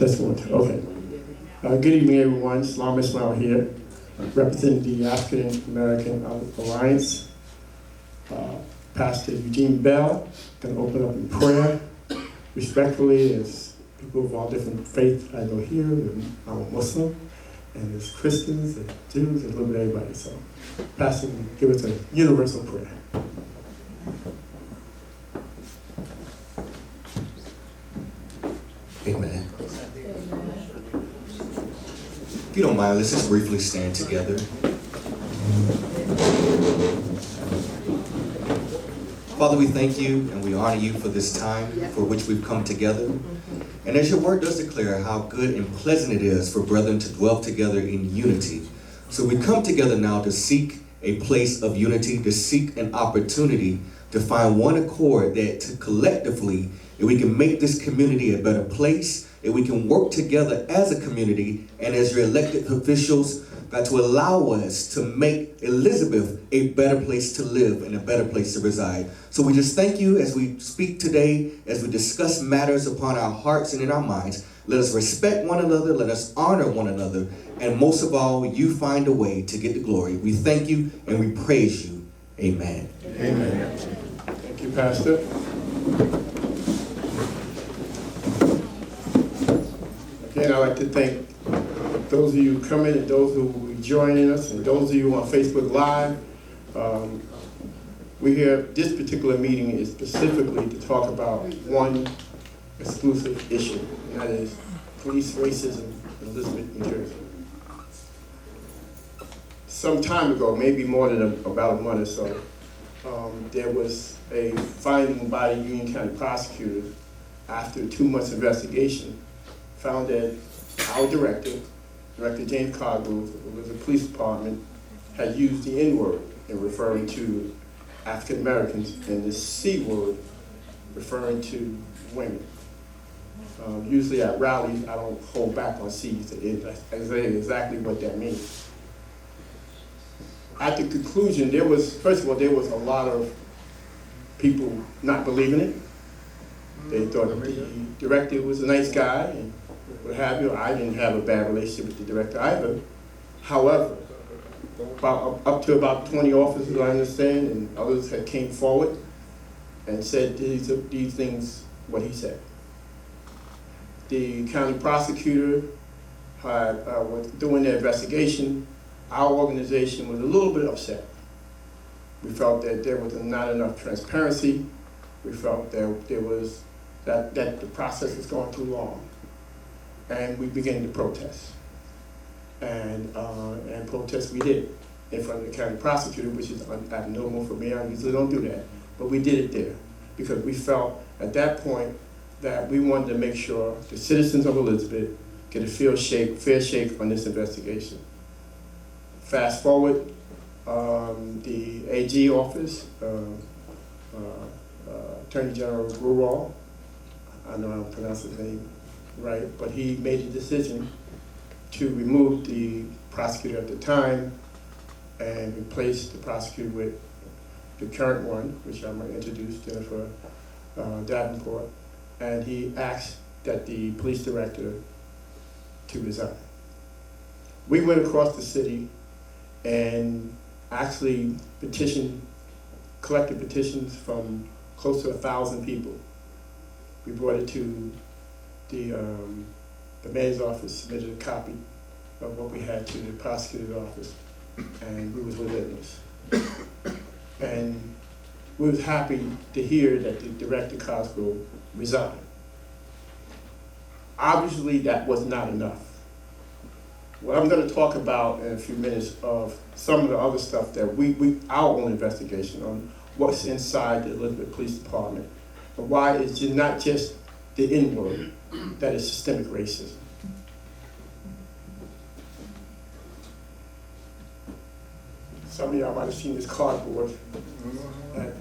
Test one, two. Okay. Good evening, everyone. Salaam Ismiall here, representing the African American Alliance. Pastor Eugene Bell going to open up in prayer. Respectfully, as people of all different faiths I know here, and I'm a Muslim, and there's Christians and Jews and a little bit of everybody. So, Pastor, give us a universal prayer. Amen. If you don't mind, let's just briefly stand together. Father, we thank you and we honor you for this time for which we've come together. And as your word does declare how good and pleasant it is for brethren to dwell together in unity. So we come together now to seek a place of unity, to seek an opportunity to find one accord that to collectively, that we can make this community a better place, that we can work together as a community and as your elected officials, that to allow us to make Elizabeth a better place to live and a better place to reside. So we just thank you as we speak today, as we discuss matters upon our hearts and in our minds. Let us respect one another, let us honor one another, and most of all, you find a way to get the glory. We thank you and we praise you. Amen. Amen. Thank you, Pastor. Again, I'd like to thank those of you coming and those who will be joining us and those of you on Facebook Live. We here, this particular meeting is specifically to talk about one exclusive issue, and that is police racism in Elizabeth, New Jersey. Some time ago, maybe more than about a month or so, there was a finding by the Union County Prosecutor after 2 months investigation, found that our Director James Cogburn of the police department, had used the N-word in referring to African Americans and the C-word referring to women. Usually at rallies, I don't hold back on C's. I say exactly what that means. At the conclusion, first of all, there was a lot of people not believing it. They thought the director was a nice guy and what have you. I didn't have a bad relationship with the director either. However, up to about 20 officers, I understand, and others had came forward and said these things, what he said. The county prosecutor was doing their investigation. Our organization was a little bit upset. We felt that there was not enough transparency. We felt that that the process was going too long. And we began to protest. And protest we did in front of the county prosecutor, which is abnormal for me. I usually don't do that. But we did it there because we felt at that point that we wanted to make sure the citizens of Elizabeth get a fair shake on this investigation. Fast forward, the AG office, Attorney General Rural, I know I don't pronounce his name right, but he made a decision to remove the prosecutor at the time and replace the prosecutor with the current one, which I'm going to introduce, Jennifer Davenport, and he asked that the police director to resign. We went across the city and actually collected petitions from close to 1,000 people. We brought it to the mayor's office, submitted a copy of what we had to the prosecutor's office, and we was relentless. And we was happy to hear that the director Cosgrove resigned. Obviously, that was not enough. What I'm going to talk about in a few minutes of some of the other stuff that our own investigation on what's inside the Elizabeth Police Department, and why it's not just the N-word that is systemic racism. Some of y'all might have seen this cardboard at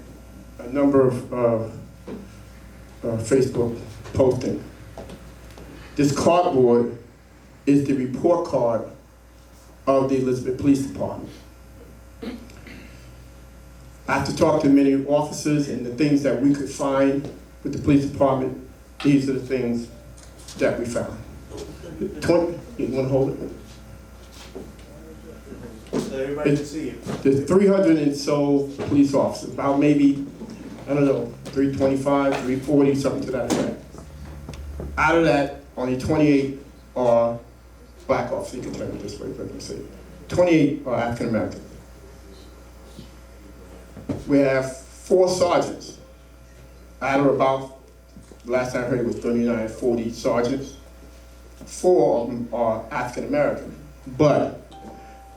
a number of Facebook posting. This cardboard is the report card of the Elizabeth Police Department. After talking to many officers and the things that we could find with the police department, these are the things that we found. 20, you want to hold it? So everybody can see it. There's 300 and so police officers, about maybe, I don't know, 325, 340, something to that effect. Out of that, only 28 are black officers. You can turn it this way, if I can say it. 28 are African American. We have 4 sergeants. Out of about, last time I heard it was 39, 40 sergeants. 4 of them are African American. But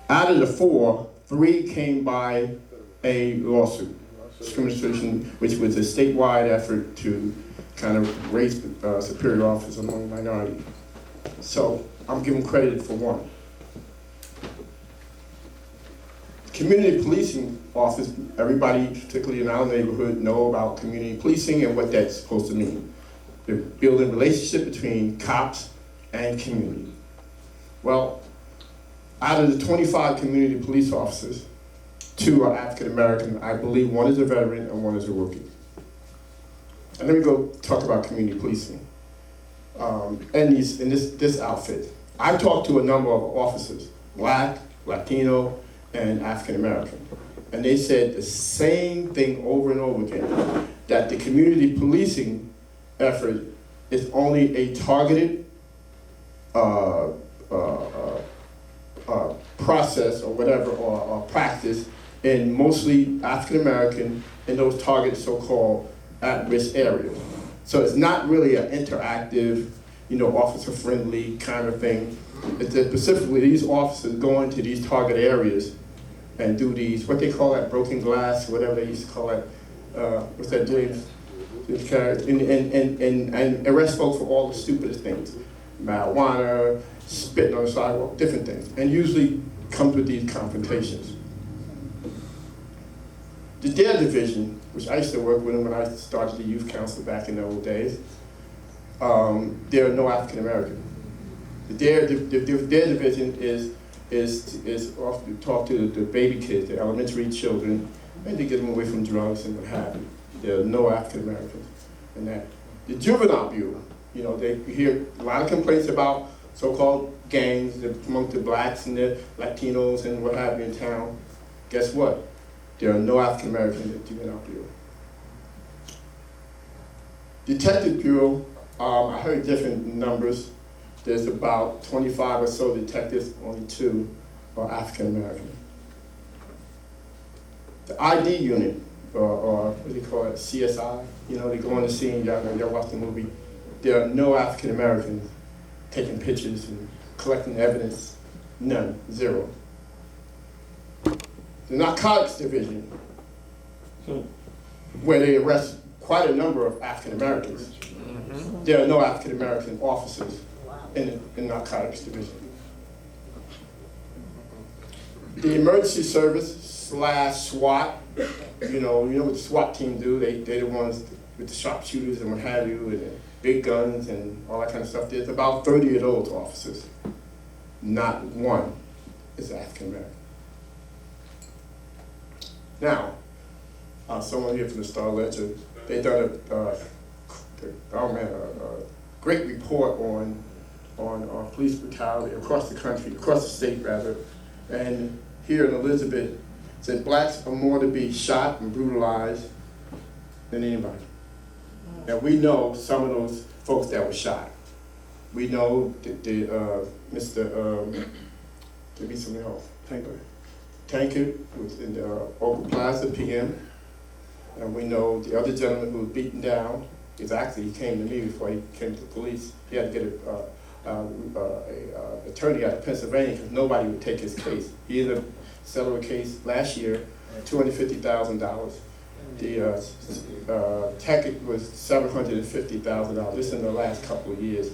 out of the 4, 3 came by a lawsuit, discrimination, which was a statewide effort to kind of raise superior office among minorities. So I'm giving credit for 1. Community policing office, everybody, particularly in our neighborhood, know about community policing and what that's supposed to mean. They're building a relationship between cops and community. Well, out of the 25 community police officers, 2 are African American. I believe 1 is a veteran and 1 is a rookie. And let me go talk about community policing. In this outfit, I've talked to a number of officers, black, Latino, and African American. And they said the same thing over and over again, that the community policing effort is only a targeted process or whatever, or practice in mostly African American in those targeted so-called at-risk areas. So it's not really an interactive, officer-friendly kind of thing. It's that specifically these officers go into these target areas and do these, what they call that, broken glass, whatever they used to call it. What's that, James? And arrest folks for all the stupidest things. Marijuana, spitting on the sidewalk, different things. And usually comes with these confrontations. The DARE division, which I used to work with them when I started the youth council back in the old days, there are no African American. The DARE division is often talk to the baby kids, the elementary children, and to get them away from drugs and what have you. There are no African Americans in that. The juvenile bureau, they hear a lot of complaints about so-called gangs among the blacks and the Latinos and what have you in town. Guess what? There are no African Americans in the juvenile bureau. Detective bureau, I heard different numbers. There's about 25 or so detectives, only 2 are African American. The ID unit, or what do you call it, CSI, they go on the scene, y'all watch the movie. There are no African Americans taking pictures and collecting evidence, none, 0. The narcotics division, where they arrest quite a number of African Americans. There are no African American officers in the narcotics division. The emergency service / SWAT, you know what the SWAT team do. They're the ones with the sharpshooters and what have you, and the big guns and all that kind of stuff. There's about 30 of those officers. Not 1 is African American. Now, someone here from the Star Ledger, they done a great report on police brutality across the country, across the state rather, and here in Elizabeth, said blacks are more to be shot and brutalized than anybody. And we know some of those folks that were shot. We know Mr. Give me some help. Tankard was in the Oakland Plaza PM, and we know the other gentleman who was beaten down. He came to me before he came to the police. He had to get an attorney out of Pennsylvania because nobody would take his case. He ended up settling a case last year, $250,000. The Tankard was $750,000. This in the last couple of years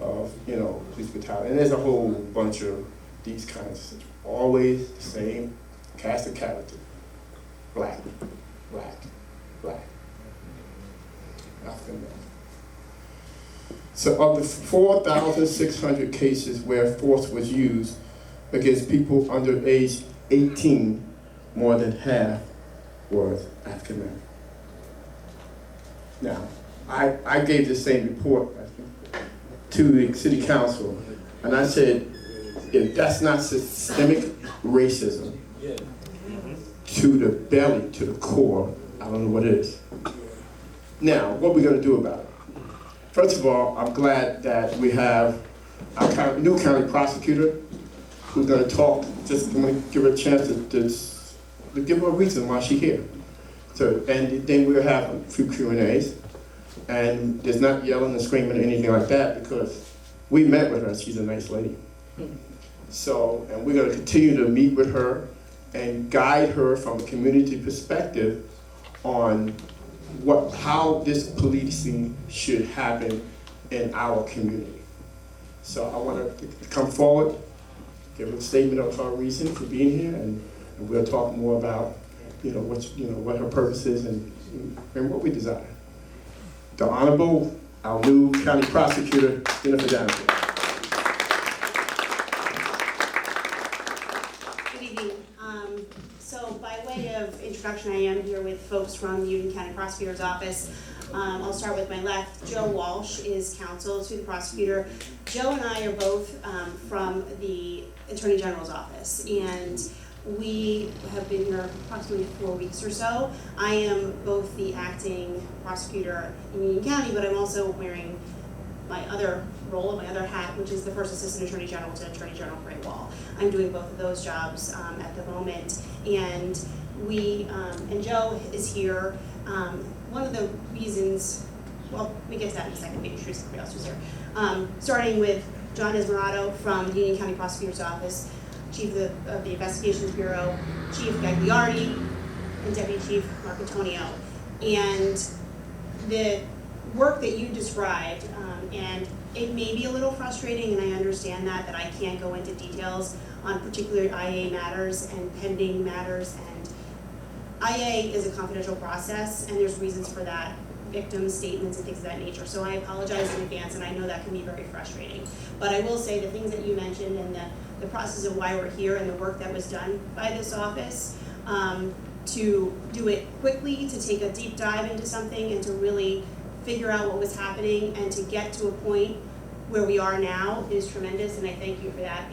of police brutality. And there's a whole bunch of these kinds of always the same cast of character. Black, black, black. African American. So of the 4,600 cases where force was used against people under age 18, more than half was African American. Now, I gave the same report, I think, to the city council, and I said, if that's not systemic racism to the belly, to the core, I don't know what is. Now, what are we gonna do about it? First of all, I'm glad that we have our new county prosecutor who's gonna talk, just I'm gonna give her a chance to give her a reason why she's here. So, and then we'll have a few Q&As, and there's not yelling and screaming or anything like that, because we met with her, she's a nice lady. So, and we're gonna continue to meet with her and guide her from a community perspective on how this policing should happen in our community. So I want her to come forward, give a statement of her reason for being here, and we'll talk more about what her purpose is and what we desire. The Honorable, our new County Prosecutor, Jennifer Daniels. Good evening. So by way of introduction, I am here with folks from the Union County Prosecutor's Office. I'll start with my left. Joe Walsh is counsel to the prosecutor. Joe and I are both from the Attorney General's office, and we have been here approximately 4 weeks or so. I am both the acting prosecutor in Union County, but I'm also wearing my other role, my other hat, which is the First Assistant Attorney General to Attorney General Gray Wall. I'm doing both of those jobs at the moment, and and Joe is here. One of the reasons, well, we get to that in a second, maybe introduce somebody else who's here. Starting with John Esmerado from the Union County Prosecutor's Office, Chief of the Investigations Bureau, Chief Gagliardi, and Deputy Chief Marcantonio. And the work that you described, and it may be a little frustrating, and I understand that I can't go into details on particular IA matters and pending matters, and IA is a confidential process, and there's reasons for that, victim statements and things of that nature. So I apologize in advance, and I know that can be very frustrating. But I will say the things that you mentioned and the process of why we're here and the work that was done by this office to do it quickly, to take a deep dive into something and to really figure out what was happening and to get to a point where we are now is tremendous, and I thank you for that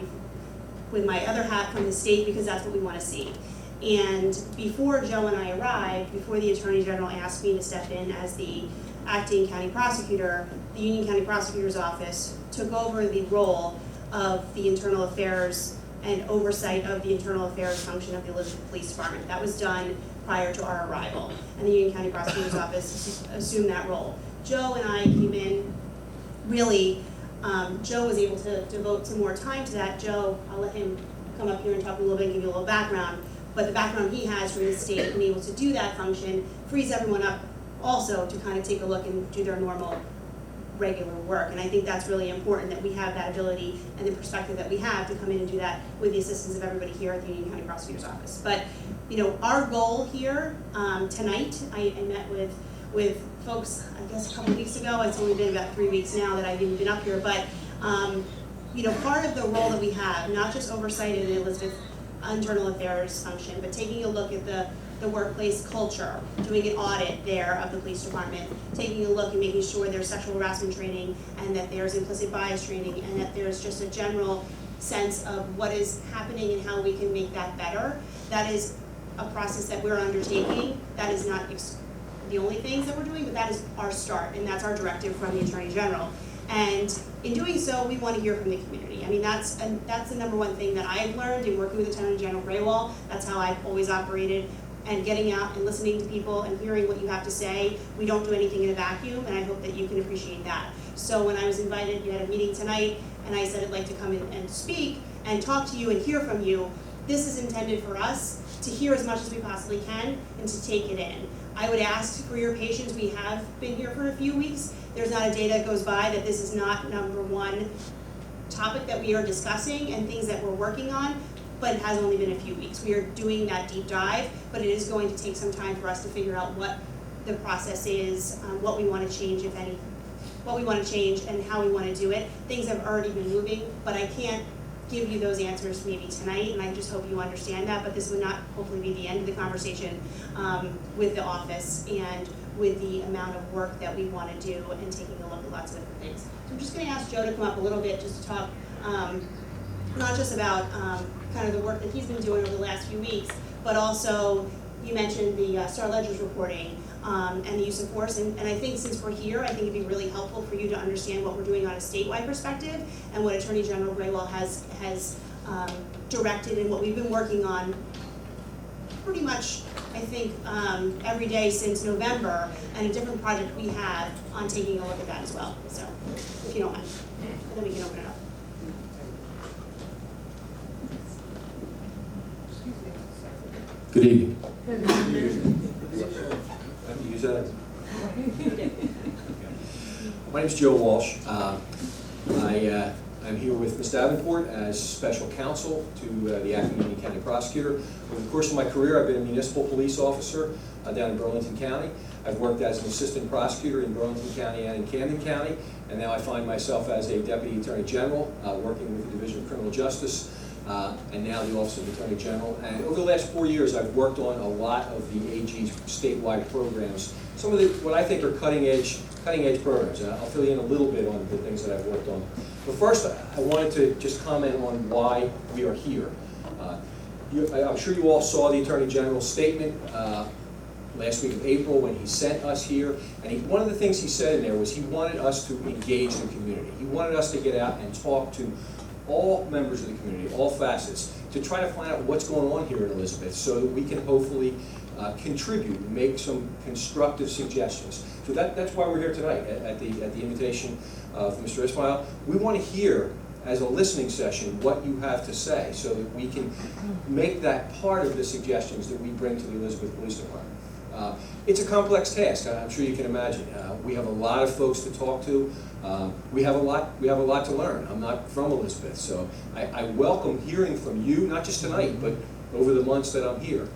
with my other hat from the state, because that's what we want to see. And before Joe and I arrived, before the Attorney General asked me to step in as the acting county prosecutor, the Union County Prosecutor's Office took over the role of the internal affairs and oversight of the internal affairs function of the Elizabeth Police Department. That was done prior to our arrival, and the Union County Prosecutor's Office assumed that role. Joe and I came in, really, Joe was able to devote some more time to that. Joe, I'll let him come up here and talk a little bit and give you a little background, but the background he has from the state and able to do that function frees everyone up also to kind of take a look and do their normal regular work. And I think that's really important, that we have that ability and the perspective that we have to come in and do that with the assistance of everybody here at the Union County Prosecutor's Office. But our goal here tonight, I met with folks, I guess a couple of weeks ago. It's only been about 3 weeks now that I've even been up here, but part of the role that we have, not just oversight in the Elizabeth internal affairs function, but taking a look at the workplace culture, doing an audit there of the police department, taking a look and making sure there's sexual harassment training and that there's implicit bias training and that there's just a general sense of what is happening and how we can make that better. That is a process that we're undertaking. That is not the only things that we're doing, but that is our start, and that's our directive from the Attorney General. And in doing so, we want to hear from the community. I mean, that's the number one thing that I've learned in working with Attorney General Graywall. That's how I've always operated, and getting out and listening to people and hearing what you have to say. We don't do anything in a vacuum, and I hope that you can appreciate that. So when I was invited, you had a meeting tonight, and I said I'd like to come in and speak and talk to you and hear from you. This is intended for us to hear as much as we possibly can and to take it in. I would ask for your patience. We have been here for a few weeks. There's not a day that goes by that this is not number one topic that we are discussing and things that we're working on, but it has only been a few weeks. We are doing that deep dive, but it is going to take some time for us to figure out what the process is, what we want to change, if any, what we want to change and how we want to do it. Things have already been moving, but I can't give you those answers maybe tonight, and I just hope you understand that, but this would not hopefully be the end of the conversation with the office. And with the amount of work that we want to do and taking a look at lots of different things. So I'm just going to ask Joe to come up a little bit just to talk not just about kind of the work that he's been doing over the last few weeks, but also you mentioned the Star Ledger's reporting and the use of force. And I think since we're here, I think it'd be really helpful for you to understand what we're doing on a statewide perspective and what Attorney General Graywell has directed and what we've been working on pretty much, I think, every day since November, and a different project we have on taking a look at that as well. So, if you don't mind, and then we can open it up. Good evening. Use that. My name is Joe Walsh. I'm here with Ms. Davenport as special counsel to the acting Union County Prosecutor. Over the course of my career, I've been a municipal police officer down in Burlington County. I've worked as an assistant prosecutor in Burlington County and in Camden County, and now I find myself as a deputy attorney general working with the Division of Criminal Justice. And now the Office of Attorney General. And over the last 4 years, I've worked on a lot of the AG's statewide programs. Some of the, what I think are cutting edge programs. And I'll fill you in a little bit on the things that I've worked on. But first, I wanted to just comment on why we are here. I'm sure you all saw the Attorney General's statement last week of April when he sent us here. And one of the things he said in there was he wanted us to engage the community. He wanted us to get out and talk to all members of the community, all facets, to try to find out what's going on here in Elizabeth so that we can hopefully contribute and make some constructive suggestions. So that's why we're here tonight at the invitation of Mr. Ismiall. We want to hear, as a listening session, what you have to say so that we can make that part of the suggestions that we bring to the Elizabeth Police Department. It's a complex task, I'm sure you can imagine. We have a lot of folks to talk to. We have a lot to learn. I'm not from Elizabeth, so I welcome hearing from you, not just tonight, but over the months that I'm here.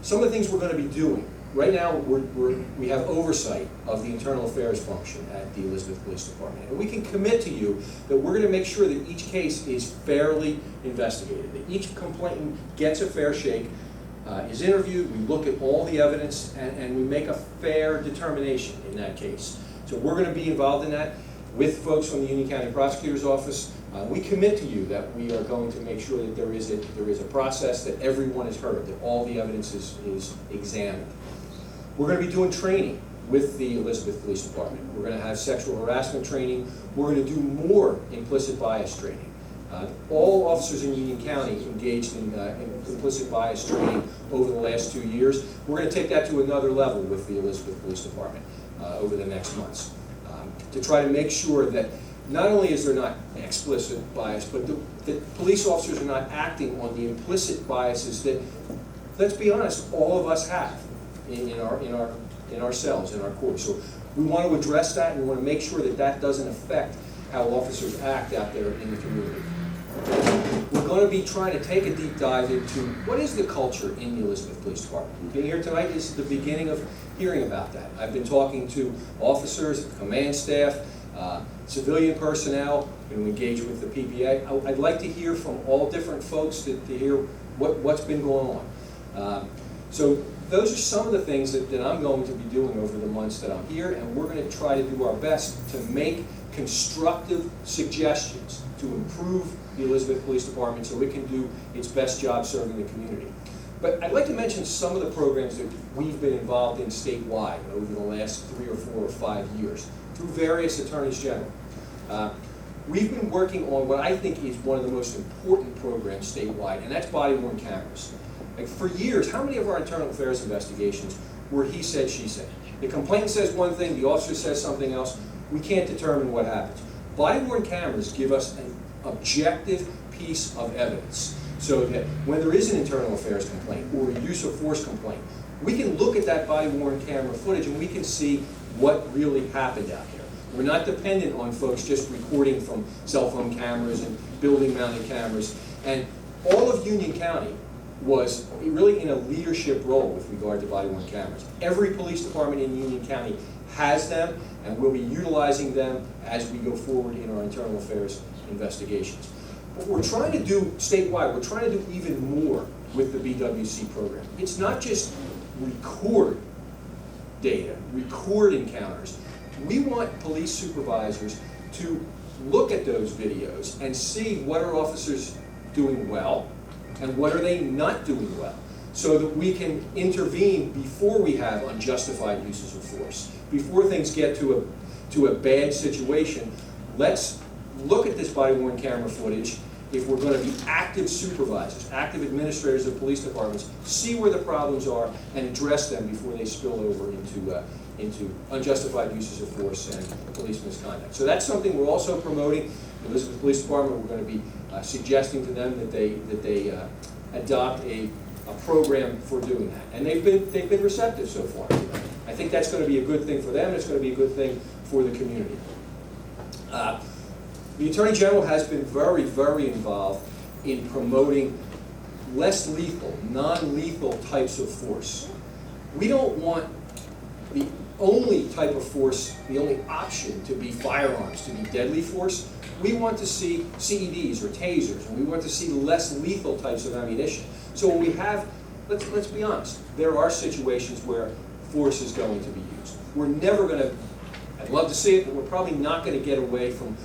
Some of the things we're going to be doing. Right now, we have oversight of the internal affairs function at the Elizabeth Police Department. And we can commit to you that we're going to make sure that each case is fairly investigated, that each complainant gets a fair shake, is interviewed, we look at all the evidence, and we make a fair determination in that case. So we're going to be involved in that with folks from the Union County Prosecutor's Office. We commit to you that we are going to make sure that there is a process, that everyone is heard, that all the evidence is examined. We're going to be doing training with the Elizabeth Police Department. We're going to have sexual harassment training. We're going to do more implicit bias training. All officers in Union County engaged in implicit bias training over the last 2 years. We're going to take that to another level with the Elizabeth Police Department over the next months to try to make sure that not only is there not explicit bias, but that police officers are not acting on the implicit biases that, let's be honest, all of us have in ourselves, in our courts. So we want to address that, and we want to make sure that that doesn't affect how officers act out there in the community. We're going to be trying to take a deep dive into what is the culture in the Elizabeth Police Department. Being here tonight is the beginning of hearing about that. I've been talking to officers, command staff, civilian personnel, and we engage with the PPA. I'd like to hear from all different folks to hear what's been going on. So those are some of the things that I'm going to be doing over the months that I'm here, and we're going to try to do our best to make constructive suggestions to improve the Elizabeth Police Department so it can do its best job serving the community. But I'd like to mention some of the programs that we've been involved in statewide over the last 3 or 4 or 5 years through various attorneys general. We've been working on what I think is one of the most important programs statewide, and that's body-worn cameras. Like for years, how many of our internal affairs investigations were he said, she said? The complainant says one thing, the officer says something else. We can't determine what happens. Body-worn cameras give us an objective piece of evidence so that when there is an internal affairs complaint or a use of force complaint, we can look at that body-worn camera footage and we can see what really happened out there. We're not dependent on folks just recording from cell phone cameras and building-mounted cameras. And all of Union County was really in a leadership role with regard to body-worn cameras. Every police department in Union County has them, and we'll be utilizing them as we go forward in our internal affairs investigations. What we're trying to do statewide, we're trying to do even more with the BWC program. It's not just record data, record encounters. We want police supervisors to look at those videos and see what are officers doing well and what are they not doing well, so that we can intervene before we have unjustified uses of force. Before things get to a bad situation, let's look at this body-worn camera footage. If we're going to be active supervisors, active administrators of police departments, see where the problems are and address them before they spill over into unjustified uses of force and police misconduct. So that's something we're also promoting. The Elizabeth Police Department, we're going to be suggesting to them that they adopt a program for doing that. And they've been receptive so far. I think that's going to be a good thing for them, and it's going to be a good thing for the community. The Attorney General has been very, very involved in promoting less lethal, non-lethal types of force. We don't want the only type of force, the only option to be firearms, to be deadly force. We want to see CEDs or tasers, and we want to see less lethal types of ammunition. So when we have, let's be honest, there are situations where force is going to be used. We're never going to, I'd love to see it, but we're probably not going to get away from,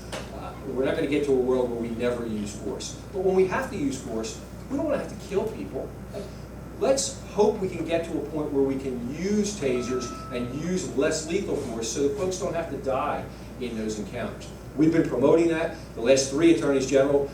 we're not going to get to a world where we never use force. But when we have to use force, we don't want to have to kill people. Let's hope we can get to a point where we can use tasers and use less lethal force so that folks don't have to die in those encounters. We've been promoting that. The last 3 attorneys general